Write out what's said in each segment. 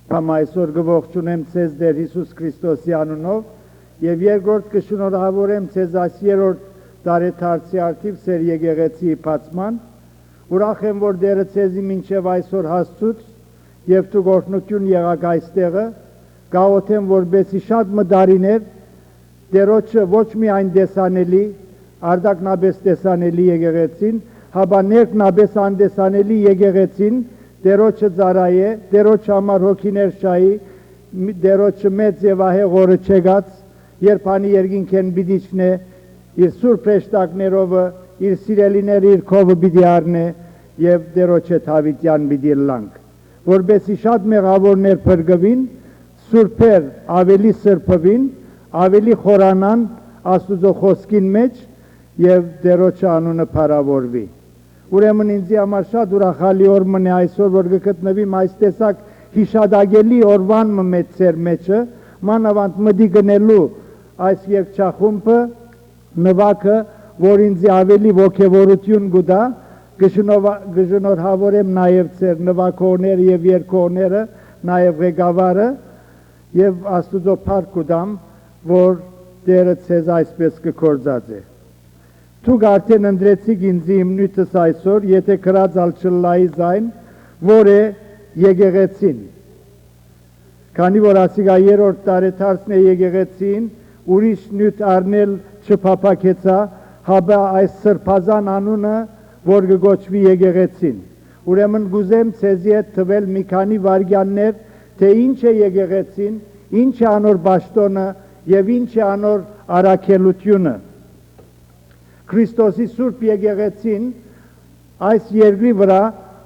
Կամ այսօր գողջունեմ ցեզ Տեր Հիսուս Քրիստոսի անունով եւ երկրորդ կշնորհավորեմ ցեզ այս երրորդ տարեթարցի արդիվ ծեր եկեղեցի բացման ուրախ եմ որ Տերը ցեզի մինչեւ այսօր հասցուց եւ դու գործնություն եղաք այստեղը գաղութեմ որբեսի շատ մդարիներ Տերոջը ոչ միայն տեսանելի արդակնաբես տեսանելի եկեղեցին հաբա ներքնաբես անդեսանելի եկեղեցին Տերոջը ծարայե, Տերոջը համար հոգիներ շայի, Տերոջը մեծ եւ ահեղ օրը չեղած, երբ անի երկինքեն բիդիչնե, իր սուրբ հեշտակներով, իր սիրելիները իր քովը բիդի առնե եւ Տերոջը թավիտյան բիդի լանք։ Որբեսի շատ մեղավորներ փրկվին, սուրբեր ավելի սրբվին, ավելի խորանան Աստուծո խոսքին մեջ եւ Տերոջը անունը փառավորվի։ Ուրեմն ինձի համար շատ ուրախալի օր մնե այսօր, որ գտնվիմ այս տեսակ հիշադակելի օրվան մեջ ծեր մեջը, մանավանդ մդի գնելու այս երկչախումբը, նվակը, որ ինձի ավելի ոգևորություն գուտա, գժնորհավորեմ նաև ծեր նվակողները եւ երկողները, նաև ղեկավարը եւ Աստուծո փառք կուտամ, որ Տերը ցեզ այսպես կկործածե։ Դուք արդեն ընդրեցիք ինձի իմ նույթս այսօր, եթե կրած ալչլայի զայն, որ է եկեղեցին։ Քանի որ ասիկա երրորդ տարեթարցն է եկեղեցին, ուրիշ նույթ առնել չփափակեցա, հաբա այս սրբազան անունը, որ կգոչվի եկեղեցին։ Ուրեմն գուզեմ ցեզի հետ թվել մի քանի վայրկյաններ, թե ինչ է եկեղեցին, ինչ է անոր պաշտոնը եւ ինչ է անոր առաքելությունը։ Քրիստոսի Սուրբ եկեղեցին այս երկրի վրա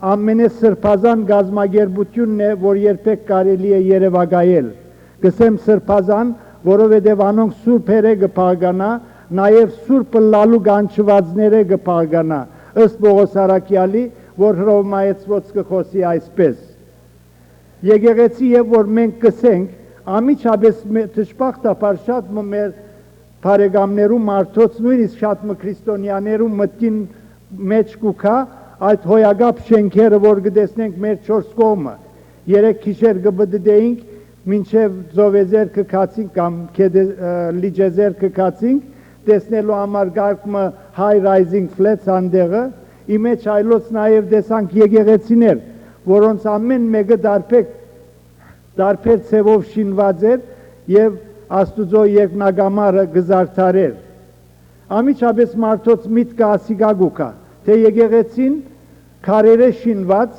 ամենեսրբազան գազմագերբությունն է, որ երբեք կարելի է երևակայել։ Գսեմ սրբազան, որովհետև անոնք սուրբերը կփաղկանա, նաև սուրբը լալու կանչվածները կփաղկանա, ըստ Պողոս առաքյալի, որ հռոմայեցված կխոսի այսպես։ Եկեղեցի եւ որ մենք կսենք, ամիջապես դժբախտաբար շատ մեր Բարեկամներու մարդոց նույնիսկ շատ քրիստոնյաներու մտքին մեջ կուքա այդ հոյագապ շենքերը որ կտեսնենք մեր 4 կողմը երեք քիշեր կբդդեինք մինչև ծովեզեր կքացինք կամ լիջեզեր կքացինք տեսնելու համար գարկմը high rising flats անդեղը իմեջ այլոց նաև տեսանք եկեղեցիներ որոնց ամեն մեկը դարբեր ցևով շինված էր եւ Աստուծո երկնագամարը գզարդարեր։ Ամիջապես մարդոց միտքը ասիկա գուկա, թե եկեղեցին քարերը շինված,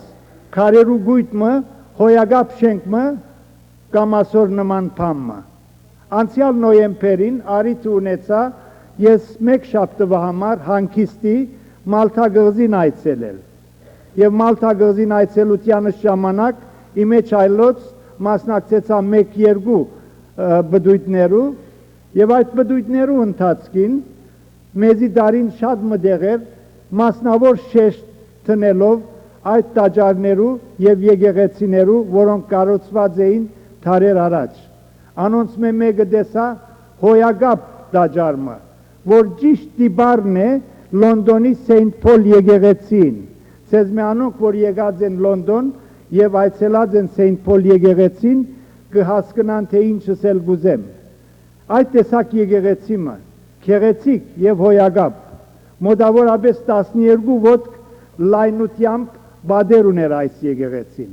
քարերու գույտմը, հոյագապ շենքմը կամ ասոր նման փամը։ Անցյալ նոյեմբերին արիթ ունեցա ես մեկ շաբթվա համար հանգիստի Մալթա գղզին այցելել։ Եվ Մալթա գղզին այցելության ժամանակ իմեջ այլոց մասնակցեցա 1-2 բդույթներու եւ այդ բդույթներու ընթացքին մեզի դարին շատ մդեղեր մասնավոր շեշտ տնելով այդ տաճարներու եւ եկեղեցիներու, որոնք կառուցված էին դարեր առաջ։ Անոնց մեկը դեսա հոյագապ տաճարը, որ ճիշտ դիբարն է Լոնդոնի Սեյնթ Փոլ եկեղեցին։ Ցեզմե անոնք, որ եկած են Լոնդոն եւ այցելած են Սեյնթ Փոլ եկեղեցին, կհասկնան թե ինչս էլ գուզեմ։ Այդ տեսակ եկեղեցիմը, քեղեցիկ եւ հոյագապ, մոտավորապես 12 ոտք լայնությամբ բադեր ուներ այս եկեղեցին։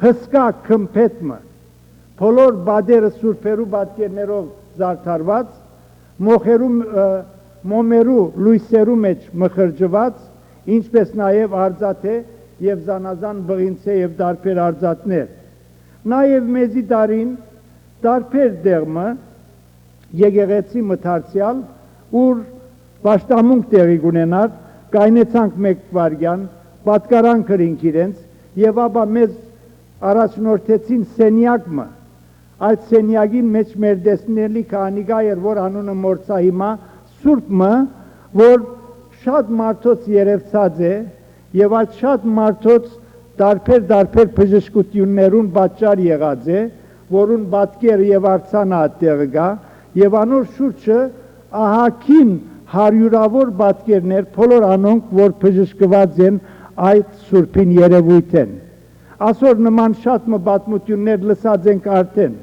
Հսկա քմփեթմը, բոլոր բադերը սուրբերու պատկերներով զարդարված, մոմերու լույսերու մեջ մխրջված, ինչպես նաեւ արձաթե եւ զանազան բղինցե եւ դարբեր արձատներ։ Նաև մեզի դարին դարբեր դեղմը եկեղեցի մթարցյալ ուր պաշտամունք տեղի գունենար կայնեցանք մեկ վարյան պատկարան կրինք իրենց եւ ապա մեզ առաջնորդեցին սենյակը այդ սենյակին մեջ մեր դեսնելի քանիկա էր որ անունը մորցա հիմա սուրբը որ շատ մարդոց երևցած է եւ այդ շատ մարդոց դարբեր բժշկություններուն պատճառ եղած է, որուն պատկեր եւ արցանա այդտեղ գա, եւ անոր շուրջը ահագին հարյուրավոր պատկերներ, բոլոր անոնք, որ բժշկված են այդ սուրբին երևույթ են։ ասոր նման շատ մբատմություններ լսած ենք արդեն,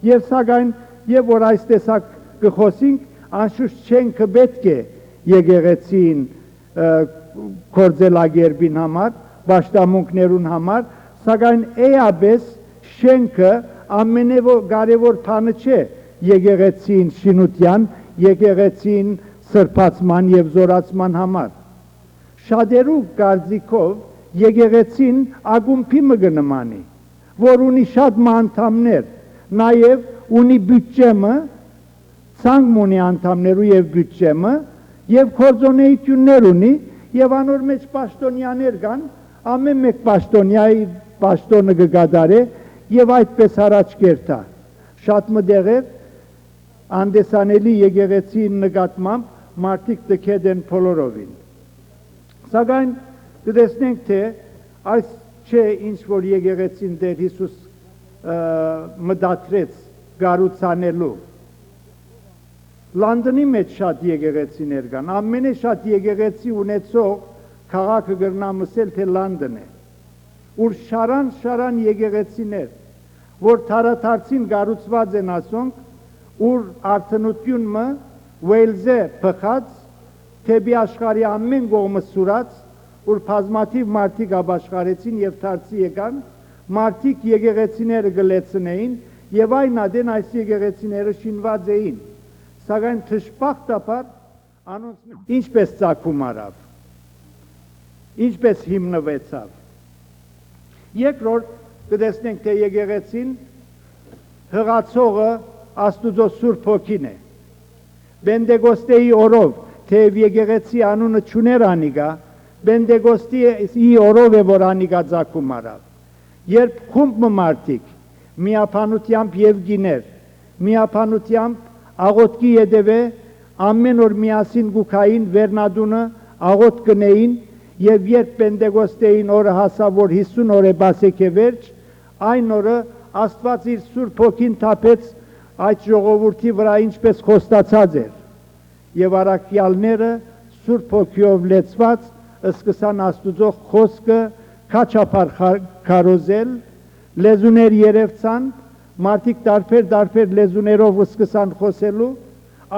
և սակայն և որ այս տեսակ կխոսինք, անշուշտ շենքը պետք է եկեղեցին կործելագերբին համար, պաշտամունքներուն համար, սակայն էապես շենքը ամենակարևոր բանը չէ եկեղեցին շինության, եկեղեցին սրբացման և զորացման համար։ Շատերու կարծիքով եկեղեցին ակումբի մը կնմանի, որ ունի շատ անդամներ, նաև ունի բյուջեմը, ցանկ ունի անդամներու և բյուջեմը, և գործունեություններ ունի, և անոր մեջ պաշտոնյաներ կան, ամեն մեկ պաշտոնյայի պաշտոնը կկատարե և այդպես առաջ կերտա։ Շատ մտեղեր անդեսանելի եկեղեցին նկատմամբ մարդիկ տքետ են բոլորովին։ Սակայն կտեսնենք, թե այս չէ ինչ որ եկեղեցին Տեր Հիսուս մտադրեց կառուցանելու։ Լանդոնի մեջ շատ եկեղեցիներ կան, ամենաշատ եկեղեցի ունեցող քաղաքը կրնամ ասել, թե Լանդոն է, ուր շարան եկեղեցիներ, որ թարաթարցին կառուցված են ասոնք, ուր արդնությունը Ուելզե փխած, թեպի աշխարհի ամեն կողմը սուրաց, ուր բազմաթիվ մարդիկ ապաշխարեցին և դարձի եկան, մարդիկ եկեղեցիները կլեցնեին և այն ադեն այս եկեղեցիները շինված էին, սակայն թշպախտաբար անոնց ինչպես ծագում արավ, ինչպես հիմնվեցավ։ Երկրորդ կտեսնենք, թե եկեղեցին հղացողը Աստուծո Սուրբ Հոգին է։ Պենտեկոստեի օրով, թեև եկեղեցի անունը չուներ անիկա, Պենտեկոստի օրով է, որ անիկա ծագում արավ։ Երբ խումբ մարդիկ միապանությամբ և գիներ, միապանությամբ աղոթքի ետևե ամեն օր միասին գուքային վերնադունը աղոթ կնեին և երբ Պենտեկոստեին օրը հասավ, որ 50 օր է բասեքե վերջ, այն օրը Աստված իր Սուրբ Հոգին թափեց այդ ժողովրդի վրա ինչպես խոստացած էր, և առաքյալները Սուրբ Հոգիով լեցված սկսան Աստուծո խոսքը քաչափար քարոզել, լեզուներ երևցան, մարդիկ տարբեր լեզուներով սկսան խոսելու,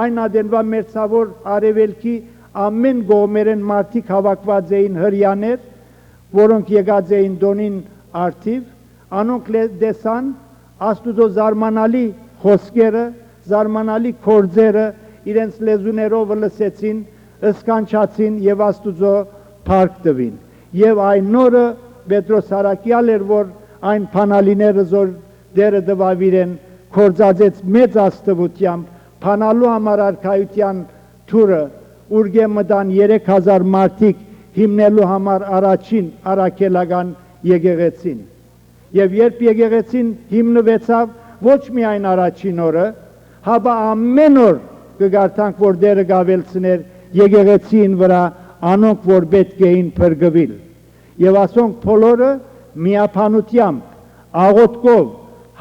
այն ադենվա մերձավոր արևելքի ամեն կողմերեն մարդիկ հավաքված էին հրյաներ, որոնք եկած էին Դոնին արդիվ, անոնք տեսան Աստուծո զարմանալի խոսքերը, զարմանալի գործերը իրենց լեզուներով լսեցին, սկանչացին և Աստուծո փառք տվին։ Եվ այն օրը Պետրոս առաքյալ էր, որ այն փանալիները զոր դերը տվավ իրեն, գործածեց մեծ աստվածությամբ, փանալու համար արքայության թուրը, ուր մտան 3000 մարդիկ հիմնելու համար առաջին առաքելական եկեղեցին։ Եվ երբ եկեղեցին հիմնվեցավ, ոչ միայն առաջին օրը, հապա ամեն օր կգարտանք, որ դերը գավելցներ եկեղեցին վրա անոնք, որ պետք էին փրկվել։ Եվ ասոնք բոլորը միապանությամբ, աղոթքով,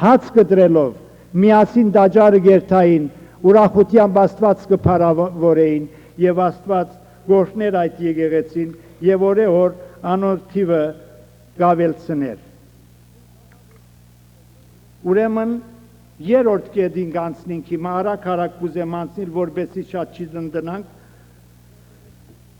հաց կտրելով, միասին տաճարը գերտային, ուրախությամբ Աստված կփառավորեին եւ Աստված գործներ այդ եկեղեցին եւ օրեօր անոր թիվը գավելցներ։ Ուրեմն երրորդ կետին կանցնենք հիմա արագ կուզեմ անցնել, որպեսզի շատ չդնդնանք։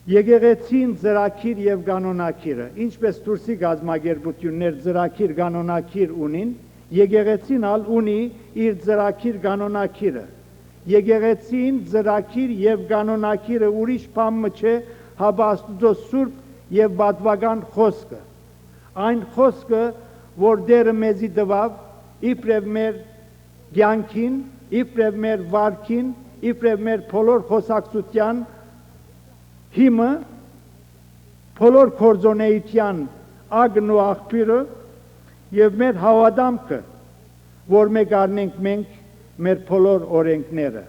Եկեղեցին ծրագիր եւ կանոնակիրը, ինչպես դուրսի գազམ་ագերբություններ ծրագիր կանոնակիր ունին, եկեղեցին ալ ունի իր ծրագիր կանոնակիրը։ Եկեղեցին ծրագիր եւ կանոնակիրը ուրիշ բան չէ, հապա Աստուծո սուրբ եւ պատվական խոսքը։ Այն խոսքը, որ Տերը մեզի տվավ, իբրև մեր կյանքին, իբրև մեր վարքին, իբրև մեր բոլոր խոսակցության հիմը, բոլոր գործոնեության ագն ու աղբյուրը եւ մեր հավատամքը, որ մենք առնենք մենք մեր բոլոր օրենքները։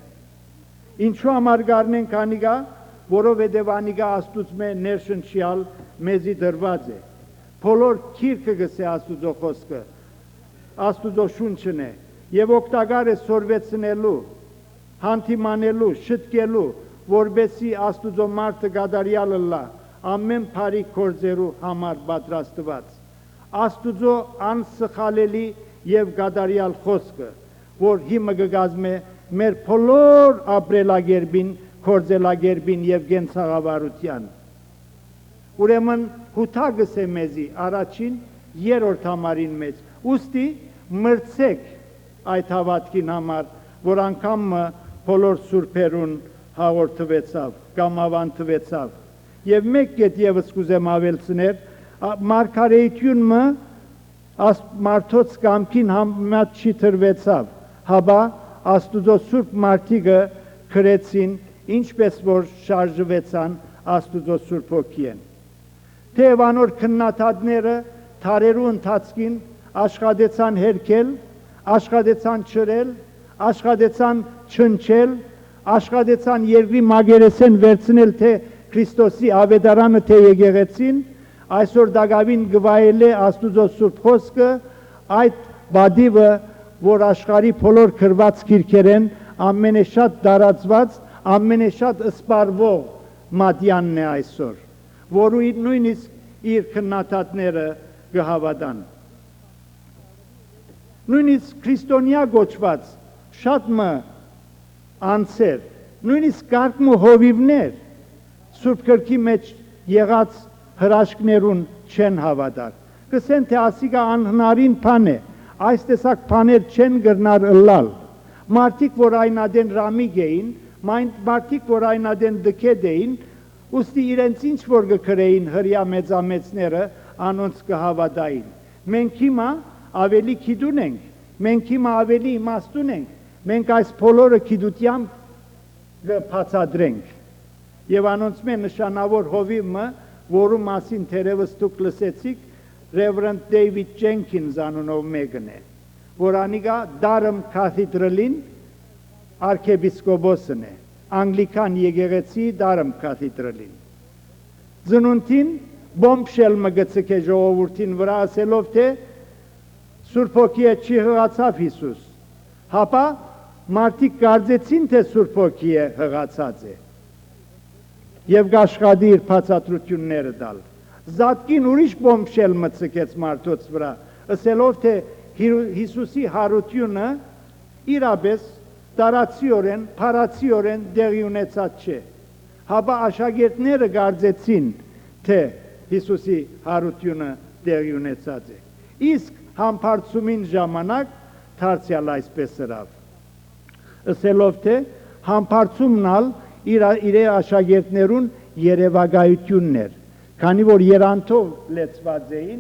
Ինչու համար գարնենք անիգա, որովհետև անիգա Աստուծո ներշնչյալ մեզի դրված է։ Բոլոր քիրքը գսե Աստուծո խոսքը, Աստուծո շունչն է եւ օգտակար է սորվեցնելու, հանդիմանելու, շտկելու, որբեսի Աստուծո մարդը գադարյալը լա, ամեն բարի գործերու համար պատրաստված։ Աստուծո անսխալելի եւ գադարյալ խոսքը, որ հիմը կգազմե մեր բոլոր ապրելագերբին, կործելագերբին եւ գենցաղավարության։ Ուրեմն հութագս է մեզի առաջին երրորդ համարին մեջ, ուստի մրցեք այդ հավատքին համար, որ անգամ բոլոր սուրբերուն հաղորդվեցավ, կամ ավանդվեցավ։ Եվ մեկ կետ եւս կուզեմ ավելցներ, մարգարեությունը մարդոց կամքին համեմատ չի թրվեցավ, հաբա Աստուծո սուրբ մարդիկը քրեցին, ինչպես որ շարժվեցան Աստուծո սուրբ հոգիեն։ Թեև անոր քննադատները թարերու ընթացքին աշխատեցան հերքել, աշխատեցան չրել, աշխատեցան չնչել, աշխատեցան երկրի մագերեսեն վերցնել թե Քրիստոսի ավետարանը թե եկեղեցին, այսօր դակավին գվայել է Աստուծո սուրբ խոսքը, այդ բադիվը, որ աշխարհի բոլոր քրված քիրքերեն ամենեշատ դարածված, ամենեշատ սպառվող մատյանն է այսօր, որը նույնիսկ իր քննադատները կհավատան։ Նույնիսկ քրիստոնյա գոչված շատ անձեր, նույնիսկ կարգ ու հովիվներ Սուրբ Գրքի մեջ եղած հրաշքներուն չեն հավատար։ Կսեն թե ասիկա անհնարին բան է, այս տեսակ բաներ չեն գրնար ըլլալ։ Մարդիկ, որ այնադեն ռամիկ էին, մարդիկ, որ այնադեն դքեդ էին, ուստի իրենց ինչ որ կքրեին հրյա մեծամեծները, անոնց կհավատային։ Մենք հիմա ավելի գիտուն ենք, մենք հիմա ավելի իմաստուն ենք, մենք այս բոլորը գիտությամբ կբացատրենք։ Եվ անոնց մեր նշանավոր հովիվը, որու մասին թերևս դուք լսեցիք, Reverend David Jenkins անունով մեկն է, որ անիկա Durham Cathedral-ին արքեպիսկոպոսն է, Անգլիկան եկեղեցի Durham Cathedral-ին։ Ծնունդին բոմբշելը գծկե ժողովրդին վրա ասելով թե Սուրբ Հոգիը չի հղացավ Հիսուս, հապա մարդիկ կարծեցին թե Սուրբ Հոգիը հղացած է եւ գաշխադի իր բացատրությունները տալ։ Զատկին ուրիշ բոմբշել մցկեց մարդոց վրա, ասելով թե Հիսուսի հարությունը իրապես տարածիորեն, փարացիորեն դեղի ունեցած չէ։ Հապա աշակերտները կարծեցին թե Հիսուսի հարությունը դեղի ունեցած է։ Իսկ համբարձումին ժամանակ դարձյալ այսպես ըրավ։ Ասելով թե համբարձումնալ իր աշակերտներուն երևակայությունն էր, քանի որ երանթով լեցված էին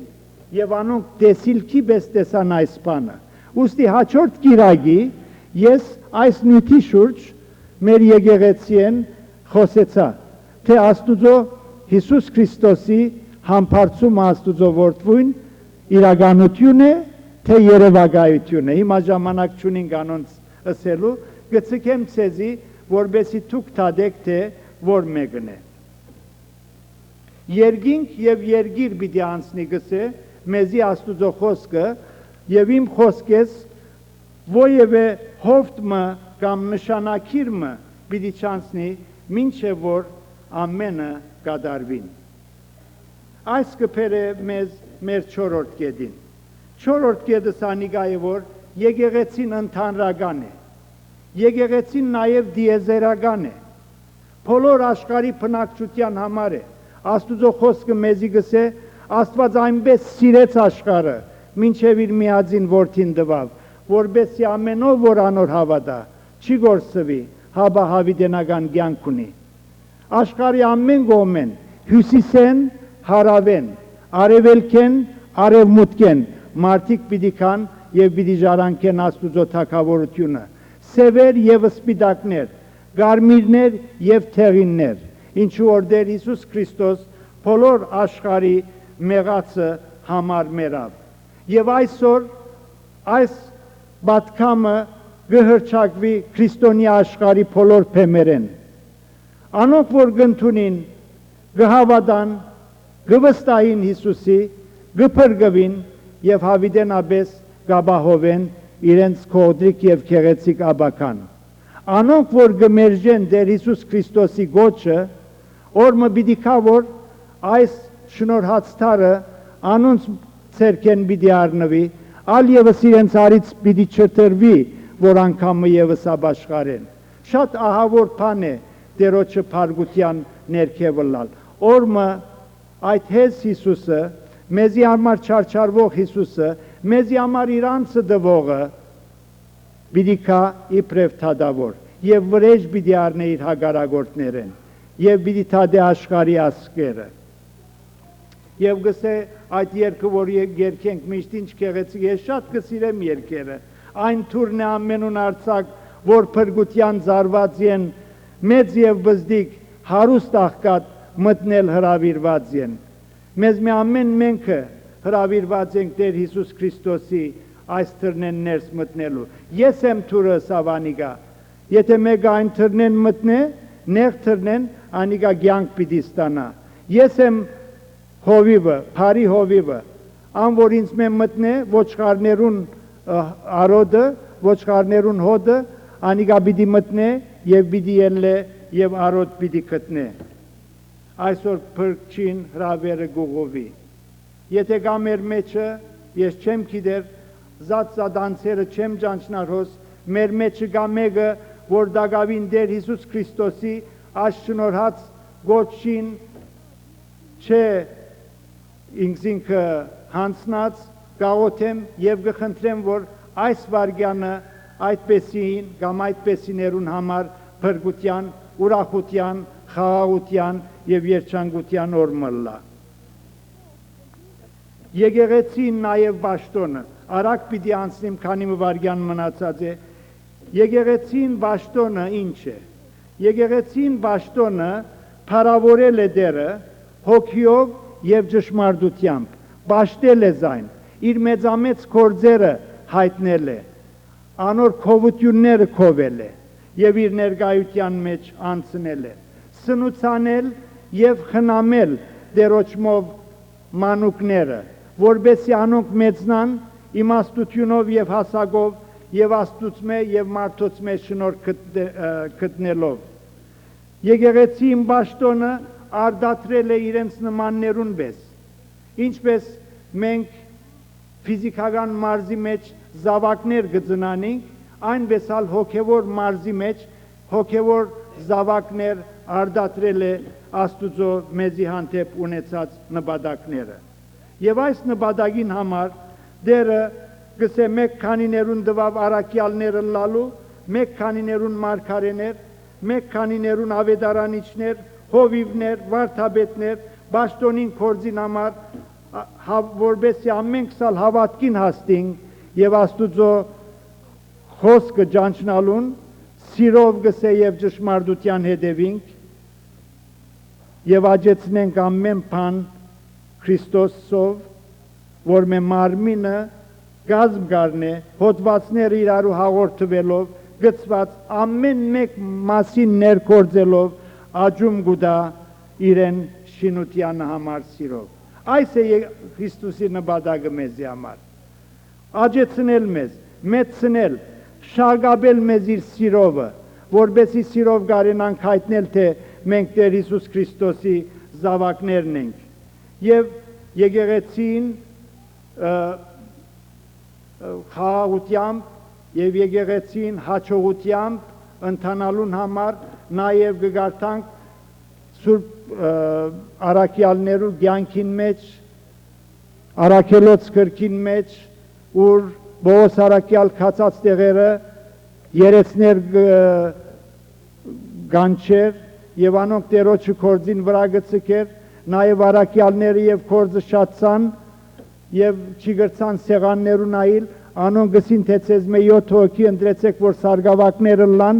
եւ անոնք տեսիլքի պես տեսան այս բանը։ Ուստի հաջորդ կիրակի ես այս նյութի շուրջ մեր եկեղեցիեն խոսեցա, թե Աստուծո Հիսուս Քրիստոսի համբարձումը Աստուծո որդվույն իրականություն է, թե երևակայություն է։ Հիմա ժամանակ չունենք անոնց ասելու, գցկեմ ցեզի, որբեսի դուք թադեք թե որ մեկն է։ Երգինք եւ երգիր պիտի անցնի գսե մեզի Աստուծո խոսքը եւ իմ խոսքես ովևէ հովտը կամ նշանակիրը պիտի չանցնի մինչեւ որ ամենը կատարվին։ Այս կփերը մեզ մեր 4-րդ կետին։ 4-րդ կետը սանիկա է որ եկեղեցին ընդհանրական է։ Եկեղեցին նաև դիեզերական է։ Բոլոր աշխարհի բնակչության համար է։ Աստուծո խոսքը մեզի գսե Աստված այնպես սիրեց աշխարհը, մինչև իր միածին որդին տվավ, որբեսի ամենով որ անոր հավատա, չի գործվի, հաբա հավիտենական կյանք ունի։ Աշխարհի ամեն կողմեն, հյուսիսեն, հարավեն, արևելքեն, արևմուտքեն, մարդիկ պիտի կան եւ պիտի ժառանգեն Աստուծո թագավորությունը։ Սևեր եւ սպիտակներ, գարմիրներ եւ թեղիններ, ինչու որ Տեր Հիսուս Քրիստոս բոլոր աշխարհի մեղածը համար մերավ։ Եվ այսօր այս բատկամը գհրճակվի քրիստոնյա աշխարհի բոլոր փեմերեն։ Անոնք որ գնդունին, գհավատան, գվստահին Հիսուսի, գփրկվին եւ հավիտենաբես գաբահովեն իրենց կողդրիկ եւ քեղեցիկ աբական։ Անոնք որ գմերժեն Տեր Հիսուս Քրիստոսի գոչը, օրը պիտի կա որ այս շնորհած տարը անոնց ցերքեն պիտի առնվի, ալ եւս իրենց արից պիտի չտրվի, որ անգամը եւս աբաշխարեն։ Շատ ահավոր բան է Տերոջը փարգության ներքևը լալ։ Օրմը այդ հես Հիսուսը, մեզի համար չարչարվող Հիսուսը, մեզի համար իր անձը դվողը պիտի կա իբրև թադավոր եւ վրեժ պիտի առնե իր հագարագործներեն եւ պիտի թադե աշխարհի ասկերը։ Եվ գսե այդ երկը, որ երկենք միշտ ինչ գեղեցիկ, ես շատ կսիրեմ երկերը, այն թուրն է ամենուն արցակ, որ փրկության զարված են, մեծ եւ բզդիկ, հարուստ աղքատ մտնել հրավիրված են։ Մեզ մի ամեն մենքը հրավիրված ենք Տեր Հիսուս Քրիստոսի այս թրնեն ներս մտնելու։ Ես եմ թուրը սավանիգա, եթե մեկը այն թրնեն մտնե, նեղ թրնեն, անիգա գյանք պիտի ստանա։ Ես եմ հովիվը, փարի հովիվը, ան որ ինձ մեն մտնե, ոչխարներուն արոդը, ոչխարներուն հոդը, անիգա պիտի մտնե եւ պիտի ելլե եւ արոդ պիտի գտնե։ Այսօր փրկչին հրավերը գուղովի։ Եթե գա մեր մեջը, ես չեմ գիտեր, զատանցերը չեմ ճանչնարհոս, մեր մեջը գա մեկը, որ դագավին Տեր Հիսուս Քրիստոսի աշնորհած գոչին չէ ինքզինքը հանցնած գաղոթեմ եւ գխնդրեմ, որ այս վարգյանը այդպեսին կամ այդպեսիներուն համար փրկության, ուրախության, խաղաղության եւ երջանկության օր մլա։ Եկեղեցին նաեւ Բաշտոնը, արագ պիտի անցնեմ, քանի վարգյան մնացած է։ Եկեղեցին Բաշտոնը ինչ է։ Եկեղեցին Բաշտոնը փառավորել է Տերը հոգիով եւ ճշմարտությամբ, բաշտել է զայն, իր մեծամեծ գործերը հայտնել է, անոր քովությունները քովել է եւ իր ներկայության մեջ անցնել է, սնուցանել եւ խնամել Տերոջմով մանուկները, որբեսի անոնք մեծնան իմաստությունով եւ հասակով եւ Աստծուծմե եւ մարդոցմե շնորհ գտնելով։ Եկեղեցին Բաշտոնը արդատրել է իրենց նմաններուն պես, ինչպես մենք ֆիզիկական մարզի մեջ զավակներ գծնանենք, այնպես ալ հոգևոր մարզի մեջ հոգևոր զավակներ արդատրել է Աստուծո մեզի հանդեպ ունեցած նպատակները։ Եվ այս նպատակին համար Տերը գսե մեկ քանիներուն դվավ առաքյալները լալու, մեկ քանիներուն մարգարեներ, մեկ քանիներուն ավետարանիչներ, հովիվներ, վարդապետներ, Բաշտոնին կորձին համար, որբեսի ամենք սալ հավատքին հաստինք եւ Աստուծո խոսքը ճանչնալուն, սիրով գսե եւ ճշմարտության հետևինք եւ աջեցնենք ամեն բան Քրիստոսով, որ մե մարմինը գազմ գարնե, հոդվածները իրարու հաղորդվելով, գծված ամեն մեկ մասին ներկործելով, աջում գուդա իրեն շինությանը համար սիրով։ Այս է Քրիստոսի նպատակը մեզի համար։ Աջեցնել մեզ, մեծնել, շարգաբել մեզ իր սիրովը, որբեսի սիրով գարենանք հայտնել, թե մենք Տեր Հիսուս Քրիստոսի զավակներն ենք։ Եվ եկեղեցին խաղաղությամբ եւ եկեղեցին հաջողությամբ ընթանալուն համար նաեւ կգարտանք Սուրբ առաքյալներու կյանքին մեջ, առաքելոց քրքին մեջ, ուր Բողոս առաքյալ քացած տեղերը երեցներ գանչեր եւ անոնք Տերոջը կորձին վրա գցկեր, նաեւ առաքյալները եւ կորձը շատցան եւ չգրցան սեղաններուն այլ, անոնք գսին թե ցեզ մե 7 հոգի ընտրեցեք, որ սարգավակները լան,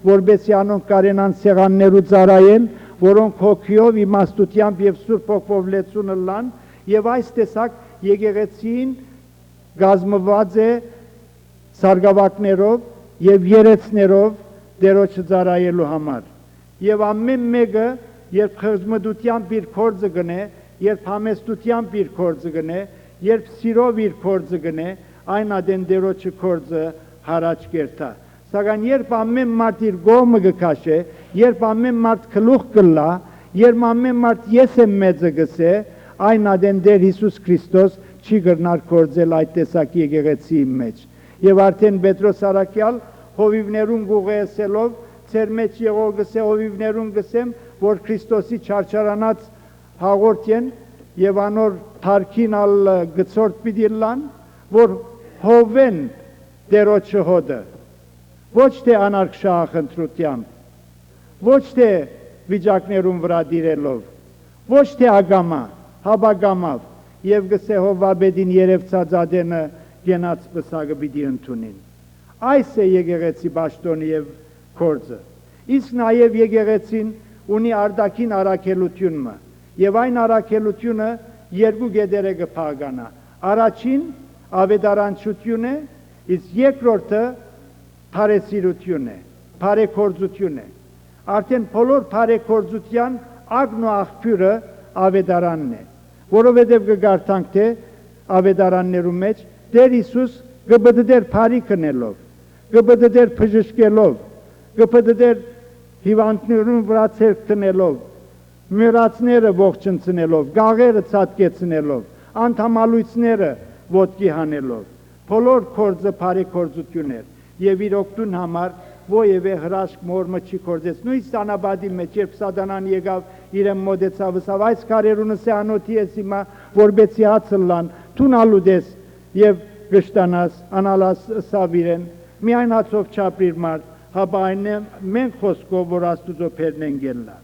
որբեսի անոնք կարենան սեղաններու ծառայել, որոնք հոգիով, իմաստությամբ եւ Սուրբ Հոգով լեցունը լան, եւ այս տեսակ եկեղեցին գազմված է սարգավակներով եւ երեցներով Տերոջը ծառայելու համար։ Եվ ամեն մեկը, երբ խղճմտությամբ իր կորձը գնե, երբ համեստությամբ իր կորձը գնե, երբ սիրով իր կորձը գնե, այն ադեն Տերոջը կորձը հարաճ կերտա։ Սակայն երբ ամեն մարդ իր գոմը գքաշե, երբ ամեն մարդ գլուխ կլա, երբ ամեն մարդ ես եմ մեծը գսե, այն ադեն Տեր Հիսուս Քրիստոս չի գրնար կործել այդ տեսակի եկեղեցի մեջ։ Եվ արդեն Պետրոս Արաքյալ հովիվներուն գուղեսելով ծեր մեջ եղող գսե հովիվներուն գսեմ, որ Քրիստոսի չարչարանած հաղորդեն եւ անոր թարքին ալ գծորդ պիտի լան, որ հովեն դերոջը հոդը, ոչ թե անարգ շահախնդրությամբ, ոչ թե վիճակներուն վրա դիրելով, ոչ թե ագամա, հաբագամավ, եւ գսե հովաբեդին երևցած ադենը գենաց պսակը պիտի ընդունին։ Այս է եկեղեցի պաշտոնը եւ կորձը։ Իսկ նաեւ եկեղեցին ունի արտաքին առաքելությունը, եւ այն առաքելությունը երկու գեդերը կփականա։ Առաջին ավետարանչություն է, իսկ երկրորդը բարեսիրություն է, բարեգործություն է։ Արդեն բոլոր բարեգործության ագն ու աղբյուրը ավետարանն է, որովհետև կգարտանք թե ավետարաններու մեջ Տեր Հիսուս կբդդեր բարի կնելով, կբդդեր բժշկելով, կբդդեր հիվանդներուն վրա ցերկ տնելով, մեռածները ողջունցնելով, գաղերը ցածկեցնելով, անդամալույցները ոտքի հանելով, բոլոր կորձը բարեգործություն էր, եւ իր օգտուն համար ովևէ հրաշք մորմը չի կործեց։ Նույն ստանաբադի մեջ, երբ Սատանան եկավ իրեն մոտեցավ, ասավ այս քարերունը սե անոթի ես հիմա, որբեցի հացը լան, թունալու դես եւ գշտանաս, անալաս սավ իրեն, միայն հացով չապրիր մարդ, հապա այն է մենք խոսքով, որ Աստուծո փերն են գելլա։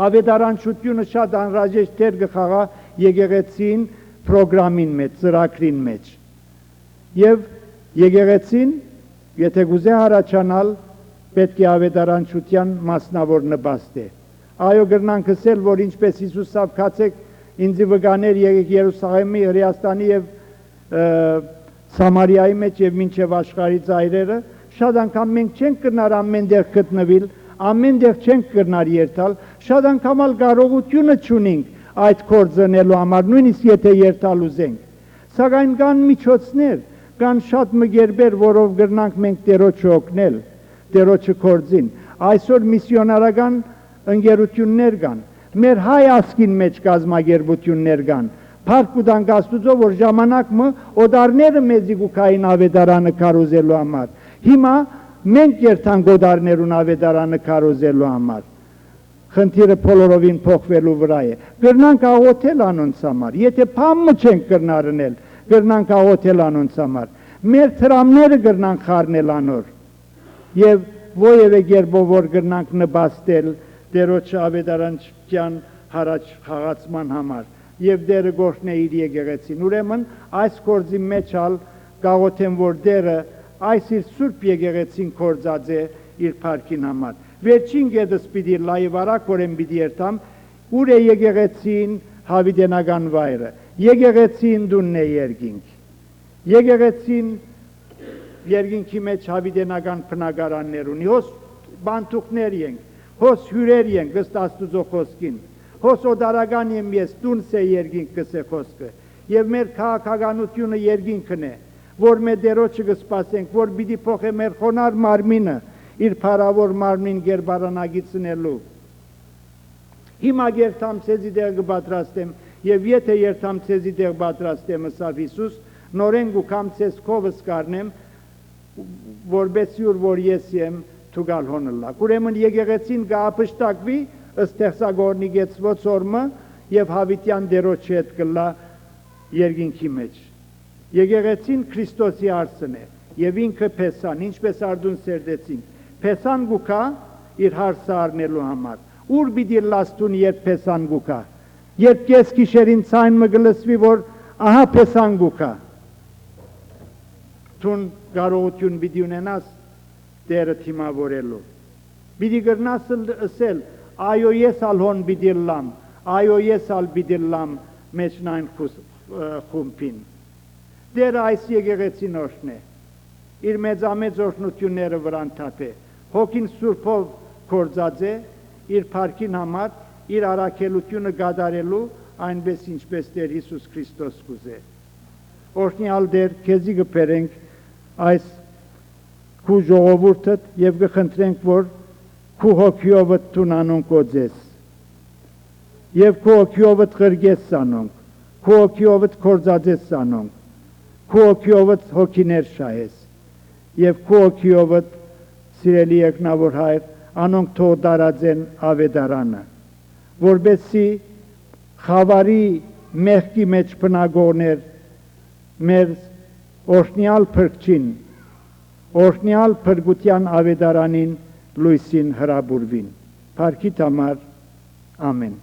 Ավետարանչությունը շատ անհրաժեշտ դեր կխաղա եկեղեցին պրոգրամին մեջ, ծրագրին մեջ։ Եվ եկեղեցին, եթե գուզե հարաճանալ, պետք է ավետարանչության մասնավոր նպաստ է։ Այո, գրնանք ասել, որ ինչպես Հիսուս սավքացեք ինձի վկաներ Երուսաղեմի, Հրեաստանի եւ Սամարիայի մեջ եւ մինչեւ աշխարհի ծայրերը, շատ անգամ մենք չենք կրնար ամենտեղ գտնվել, ամենտեղ չենք կրնար երթալ, շատ անգամ ալ կարողությունը չունենք այդ կորձնելու համար, նույնիսկ եթե երթալ ուզենք։ Սակայն կան միջոցներ, կան շատ մգերբեր, որով գրնանք մենք Տերոջը օգնել, Տերոջը կորձին։ Այսօր միսիոնարական ընկերություններ կան, մեր հայ ազգին մեջ կազմակերպություններ կան, փառք ու տանք Աստուծո, որ ժամանակը օդարները մեզի գուքային ավետարանը կարոզելու համար։ Հիմա մենք երթանք օդարներուն ավետարանը կարոզելու համար։ Խնդիրը բոլորովին փոխվելու վրա է։ Գրնանք աղոթել անոնց համար, եթե փամը չենք կրնարնել, գրնանք աղոթել անոնց համար, մեր թրամները գրնանք խառնել անոր, եւ ովևէ կերպով որ գրնանք նպաստել Տերոջը ավետարանչության հարաճ խաղացման համար, եւ դերը գործն է իր եկեղեցին։ Ուրեմն այս կորձի մեջ ալ գաղոթեմ, որ դերը այս իր սուրբ եկեղեցին կորձած է իր փառքին համար։ Վերջին գեդս պիտի լայվ արակորեն պիտի երթամ, ուր է եկեղեցին հավիտենական վայրը։ Եկեղեցին դունն է երկինք։ Եկեղեցին երկինքի մեջ հավիտենական բնակարաններ ունի, հոս բանտուկներ ենք, հոս հյուրեր ենք ըստ Աստուծո խոսքին, հոս օդարական եմ ես, դունս է երկինք կսե խոսքը, եւ մեր քաղաքականությունը երկինքն է, որ մեր Տերոջը կսպասենք, որ պիտի փոխե մեր խոնար մարմինը իր փառավոր մարմին գերբարանագիցնելու։ Հիմա երթամ ցեզի դեղ կպատրաստեմ, եւ եթե երթամ ցեզի դեղ պատրաստեմ, ասավ Հիսուս, նորեն գուքամ ցեզ քովս կառնեմ, որբեսի որ ես եմ թուգալ հոնլակ։ Ուրեմն եկեղեցին կապշտակվի ըստ Տեխսագորնի գեցված օրմը եւ հավիտյան Տերոջի հետ կլա երկինքի մեջ։ Եկեղեցին Քրիստոսի արսն է եւ ինքը Փեսան, ինչպես արդուն սերդեցին։ Փեսան գուքա իր հարսը առնելու համար։ Ուր պիտի լաստուն երբ Փեսան գուքա։ Երբ կես գիշերին ցայն մը գլսվի, որ ահա Փեսան գուքա։ Տուն կարողություն պիտի ունենաս Տերը թիմավորելու։ Պիտի գրնաս ասել, այո ես ալ հոն պիտի լամ, այո ես ալ պիտի լամ մեջնայն խումբին։ Տերը այս եկեղեցին օրհն է, իր մեծամեծ օրհնությունները վրան թափե, հոգին սուրբով կործած է, իր փառքին համար, իր առաքելությունը կատարելու, այնպես ինչպես Տեր Հիսուս Քրիստոս կուզե։ Օրհնյալ Տեր, քեզի կբերենք այս քու ժողովուրդդ եւ կխնդրենք, որ քու հոգիովդ տուն անոնք օձես եւ քու հոգիովդ ղրգես անոնք, քու օքիովդ կործածես անոնք, քու օքիովդ հոգիներ շահես, եւ քու օքիովդ սիրելի եկնավոր հայր, անոնք թող դարածեն ավետարանը, որբեսի խավարի մեղքի մեջ բնագողներ մեր օրհնյալ փրկչին, օրհնյալ փրկության ավետարանին լույսին հրաբուրվին։ Փառքի համար ամեն։